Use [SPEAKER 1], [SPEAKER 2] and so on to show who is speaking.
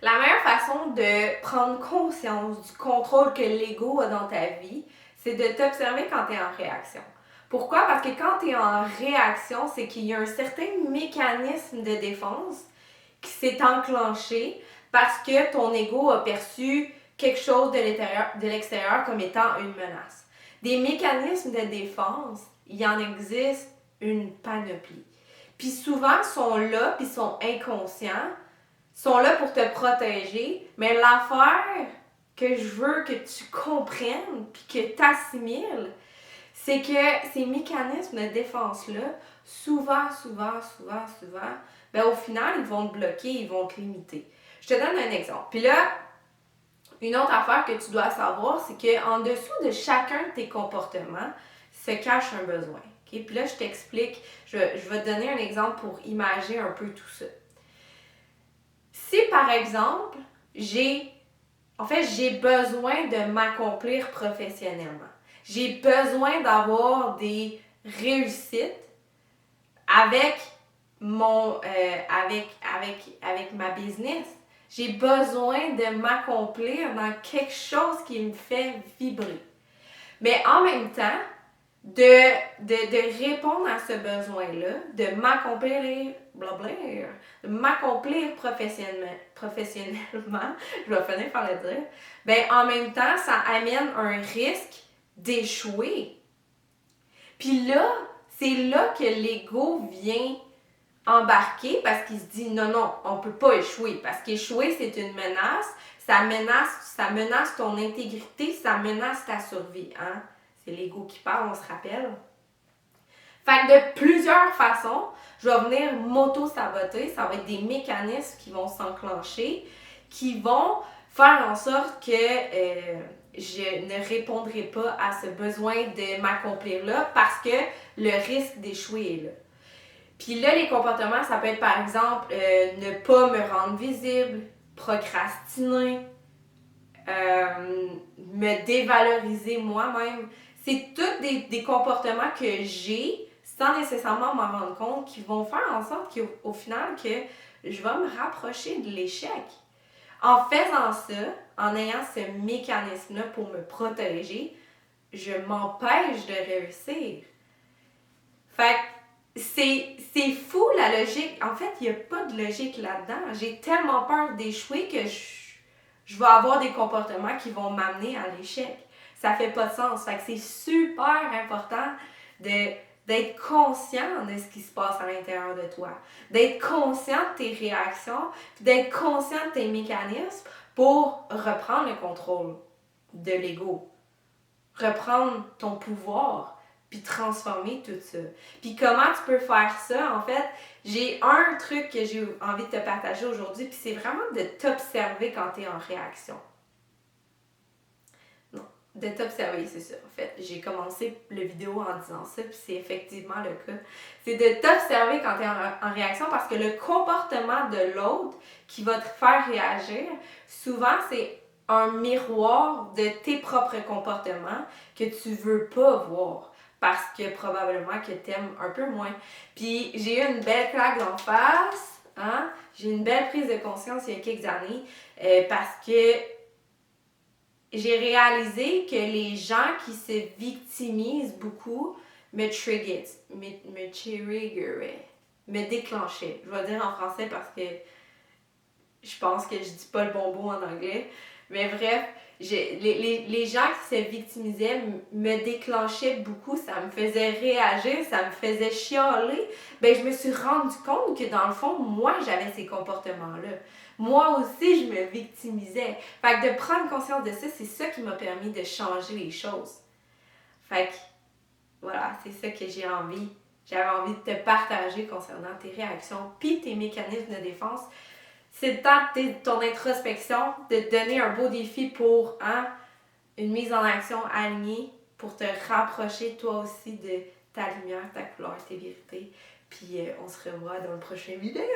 [SPEAKER 1] La meilleure façon de prendre conscience du contrôle que l'ego a dans ta vie, c'est de t'observer quand tu es en réaction. Pourquoi? Parce que quand tu es en réaction, c'est qu'il y a un certain mécanisme de défense qui s'est enclenché parce que ton ego a perçu quelque chose de l'extérieur comme étant une menace. Des mécanismes de défense, il y en existe une panoplie. Puis souvent, ils sont là, puis ils sont inconscients, sont là pour te protéger, mais l'affaire que je veux que tu comprennes puis que tu assimiles, c'est que ces mécanismes de défense-là, souvent, ben au final, ils vont te bloquer, ils vont te limiter. Je te donne un exemple. Puis là, une autre affaire que tu dois savoir, c'est qu'en dessous de chacun de tes comportements se cache un besoin. Okay? Puis là, je t'explique, je vais te donner un exemple pour imaginer un peu tout ça. Si par exemple, j'ai besoin de m'accomplir professionnellement. J'ai besoin d'avoir des réussites avec avec ma business. J'ai besoin de m'accomplir dans quelque chose qui me fait vibrer. Mais en même temps, de répondre à ce besoin-là, de m'accomplir professionnellement, je vais finir par le dire, ben en même temps, ça amène un risque d'échouer. Puis là, c'est là que l'ego vient embarquer parce qu'il se dit non, on peut pas échouer. Parce qu'échouer, c'est une menace. Ça menace ton intégrité, ça menace ta survie. Hein? C'est l'ego qui parle, on se rappelle. Fait que de plusieurs façons, je vais venir m'auto-saboter. Ça va être des mécanismes qui vont s'enclencher, qui vont faire en sorte que je ne répondrai pas à ce besoin de m'accomplir là parce que le risque d'échouer est là. Puis là, les comportements, ça peut être par exemple ne pas me rendre visible, procrastiner, me dévaloriser moi-même. C'est tous des comportements que j'ai sans nécessairement m'en rendre compte qui vont faire en sorte qu'au final, que je vais me rapprocher de l'échec. En faisant ça, en ayant ce mécanisme-là pour me protéger, je m'empêche de réussir. Fait que c'est fou la logique. En fait, il n'y a pas de logique là-dedans. J'ai tellement peur d'échouer que je vais avoir des comportements qui vont m'amener à l'échec. Ça fait pas de sens. Fait que c'est super important d'être conscient de ce qui se passe à l'intérieur de toi. D'être conscient de tes réactions, puis d'être conscient de tes mécanismes pour reprendre le contrôle de l'ego. Reprendre ton pouvoir, puis transformer tout ça. Puis comment tu peux faire ça? En fait, j'ai un truc que j'ai envie de te partager aujourd'hui, puis c'est vraiment de t'observer quand tu es en réaction. Non, de t'observer, c'est ça. En fait, j'ai commencé le vidéo en disant ça, puis c'est effectivement le cas. C'est de t'observer quand tu es en réaction parce que le comportement de l'autre qui va te faire réagir, souvent, c'est un miroir de tes propres comportements que tu veux pas voir parce que probablement que t'aimes un peu moins. Puis j'ai eu une belle claque d'en face, hein? J'ai eu une belle prise de conscience il y a quelques années parce que j'ai réalisé que les gens qui se victimisent beaucoup me triggeraient, me déclenchaient. Je vais dire en français parce que je pense que je dis pas le bon mot en anglais. Mais bref, les gens qui se victimisaient me déclenchaient beaucoup, ça me faisait réagir, ça me faisait chialer. Ben, je me suis rendu compte que dans le fond, moi, j'avais ces comportements-là. Moi aussi, je me victimisais. Fait que de prendre conscience de ça, c'est ça qui m'a permis de changer les choses. Fait que, voilà, c'est ça que j'ai envie. J'avais envie de te partager concernant tes réactions puis tes mécanismes de défense. C'est le temps de ton introspection, de te donner un beau défi pour une mise en action alignée, pour te rapprocher toi aussi de ta lumière, ta couleur, tes vérités. Puis on se revoit dans le prochain vidéo.